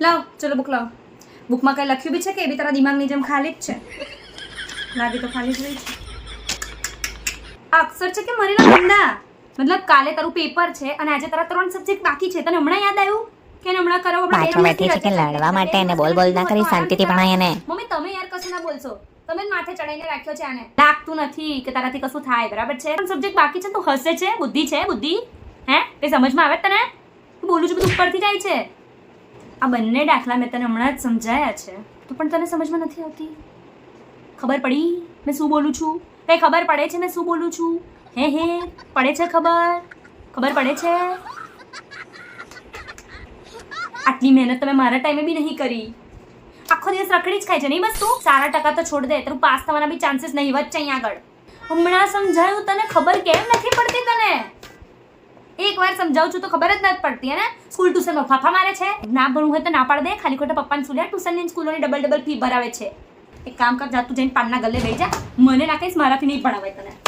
લાવ ચલો બુક લાવ. બુકમાં કંઈ લખ્યું બી છે કે એ બી તારા દિમાગની જેમ ખાલી જ છે? લાગે તો ખાલી જ રહી છે. આ અક્ષર છે કે મરેલા બંદા? મતલબ કાલે તારું પેપર છે અને આજે તારા 3 સબ્જેક્ટ બાકી છે. તને હમણાં યાદ આવ્યું કે હમણાં કરો? પાછો બેઠી છે કે લડવા માટે અને બોલ ના કરી શાંતિથી ભણાય એને. મમ્મી તમે યાર કશું ના બોલશો. તમે જ માથે ચડાઈને રાખ્યો છે આને. લાગતું નથી કે તારાથી કશું થાય, બરાબર છે? પણ સબ્જેક્ટ બાકી છે તું હસે છે. બુદ્ધિ છે? બુદ્ધિ હે? તે સમજમાં આવે તને? હું બોલું છું બધું ઉપરથી જાય છે. આ બંને દાખલા મેં તને હમણાં જ સમજાયા છે તો પણ તને સમજમાં નથી આવતી. ખબર પડી મેં શું બોલું છું? કઈ ખબર પડે છે મેં શું બોલું છું? હે પડે છે ખબર પડે છે? આટલી મહેનત તમે મારા ટાઈમે બી નહીં કરી. આખો દિવસ રખડી જ ખાય છે નહીં બસ તું? સારા ટકા તો છોડ દે, તારું પાસ થવાના બી ચાન્સીસ નહીં વચ્ચે અહીં આગળ. હમણાં સમજાયું તને, ખબર કેમ નથી પડતી તને? એકવાર સમજાવું છું તો ખબર જ નથી પડતી હે ને? સ્કૂલ ટ્યુશનમાં ફાફા મારે છે. ના ભણવું હોય તો ના પાડ દે. ખાલી ખોટા પપ્પાને સુલ્યા ટ્યુશનની સ્કૂલોની ડબલ ફી ભરાવે છે. એક કામ કર, જા તું જઈને પાનના ગલ્લે લઈ જા. મને ના કહીશ, મારાથી નહીં ભણાવાય તને.